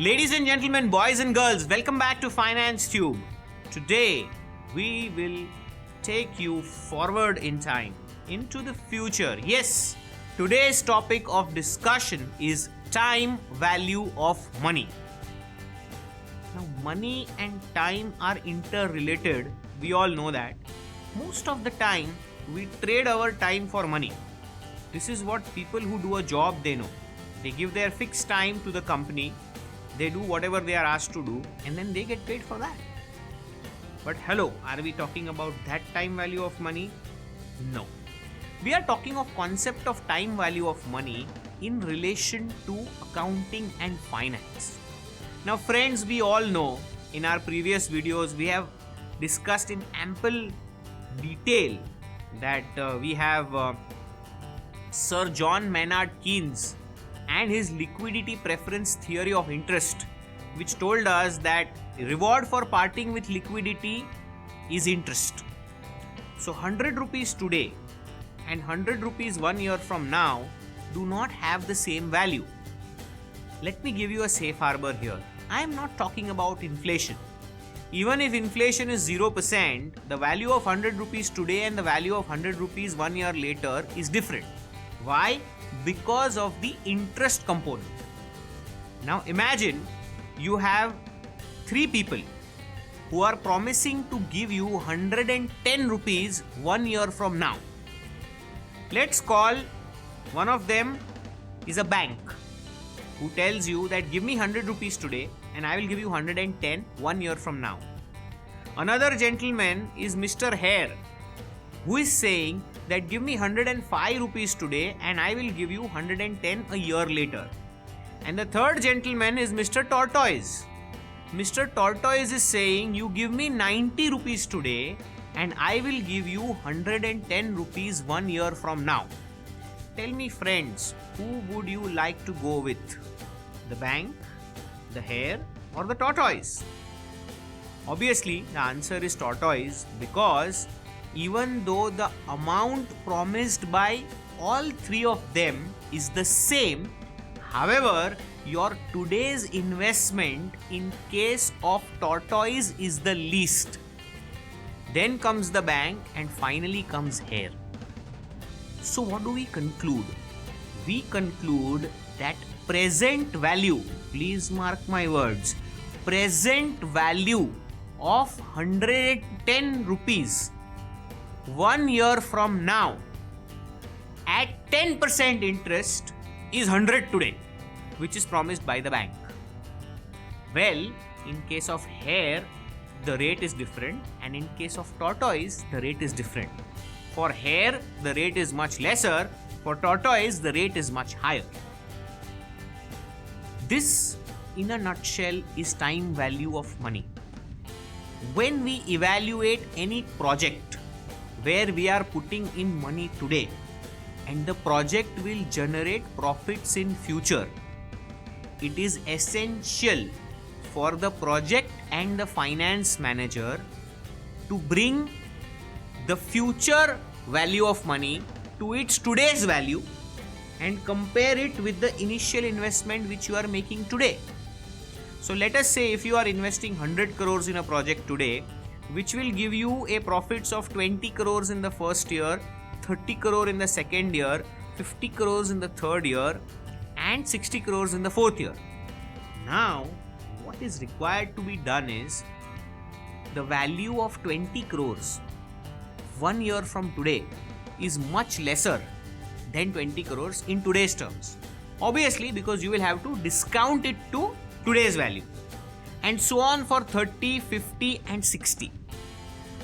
Ladies and gentlemen, boys and girls, welcome back to Finance Tube. Today, we will take you forward in time, into the future. Yes, today's topic of discussion is time value of money. Now, money and time are interrelated. We all know that. Most of the time, we trade our time for money. This is what people who do a job, they know. They give their fixed time to the company. They do whatever they are asked to do and then they get paid for that. But hello, are we talking about that time value of money? No. We are talking of concept of time value of money in relation to accounting and finance. Now friends, we all know in our previous videos we have discussed in ample detail that we have Sir John Maynard Keynes and his liquidity preference theory of interest, which told us that reward for parting with liquidity is interest. So 100 rupees today and 100 rupees 1 year from now do not have the same value. Let me give you a safe harbor here. I am not talking about inflation. Even if inflation is 0%, the value of 100 rupees today and the value of 100 rupees 1 year later is different. Why? Because of the interest component. Now imagine you have 3 people who are promising to give you 110 rupees 1 year from now. Let's call one of them is a bank who tells you that give me 100 rupees today and I will give you 110 1 year from now. Another gentleman is Mr. Hare, who is saying that give me 105 rupees today and I will give you 110 a year later. And the third gentleman is Mr. Tortoise. Mr. Tortoise is saying you give me 90 rupees today and I will give you 110 rupees 1 year from now. Tell me friends, who would you like to go with? The bank, the hare or the tortoise? Obviously the answer is tortoise, because even though the amount promised by all 3 of them is the same, however, your today's investment in case of tortoise is the least. Then comes the bank and finally comes hare. So what do we conclude? We conclude that present value, please mark my words, present value of 110 rupees 1 year from now at 10% interest is 100 today, which is promised by the bank. Well, in case of hare, the rate is different, and in case of tortoise, the rate is different. For hare, the rate is much lesser. For tortoise, the rate is much higher. This, in a nutshell, is time value of money. When we evaluate any project where we are putting in money today and the project will generate profits in future, it is essential for the project and the finance manager to bring the future value of money to its today's value and compare it with the initial investment which you are making today. So let us say if you are investing 100 crores in a project today, which will give you a profits of 20 crores in the first year, 30 crore in the second year, 50 crores in the third year, and 60 crores in the fourth year. Now, what is required to be done is the value of 20 crores 1 year from today is much lesser than 20 crores in today's terms. Obviously, because you will have to discount it to today's value. And so on for 30, 50 and 60.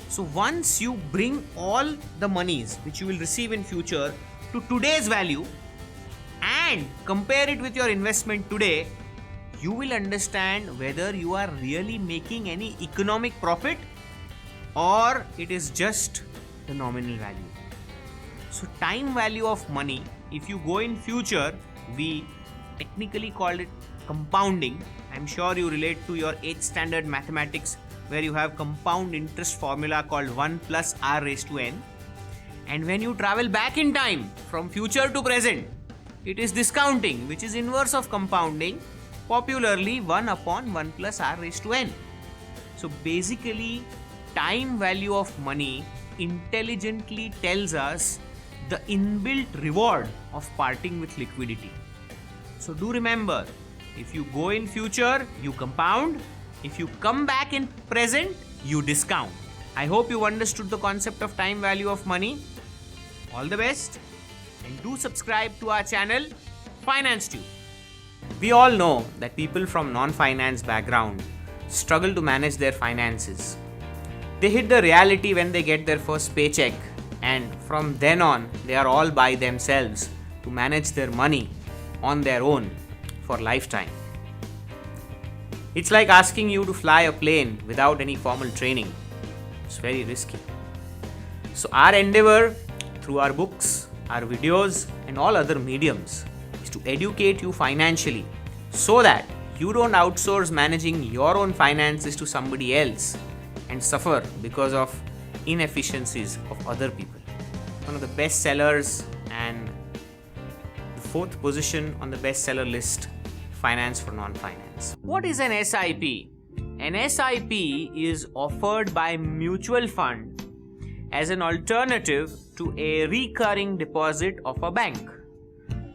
So once you bring all the monies which you will receive in future to today's value and compare it with your investment today, you will understand whether you are really making any economic profit or it is just the nominal value. So time value of money, if you go in future, we technically call it compounding. I'm sure you relate to your 8th standard mathematics where you have compound interest formula called 1 plus r raised to n. And when you travel back in time from future to present, it is discounting, which is inverse of compounding. popularly 1 upon 1 plus r raised to n. So basically, time value of money intelligently tells us the inbuilt reward of parting with liquidity. So do remember, if you go in future, you compound. If you come back in present, you discount. I hope you understood the concept of time value of money. All the best, and do subscribe to our channel, Finance Tube. We all know that people from non-finance background struggle to manage their finances. They hit the reality when they get their first paycheck, and from then on, they are all by themselves to manage their money on their own for lifetime. It's like asking you to fly a plane without any formal training. It's very risky. So our endeavor through our books, our videos, and all other mediums is to educate you financially so that you don't outsource managing your own finances to somebody else and suffer because of inefficiencies of other people. One of the best sellers and the 4th position on the bestseller list, Finance for Non-Finance. What is an SIP? An SIP is offered by mutual fund as an alternative to a recurring deposit of a bank.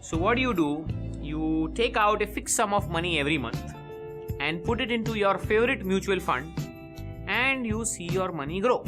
So what do? You take out a fixed sum of money every month and put it into your favorite mutual fund, and you see your money grow.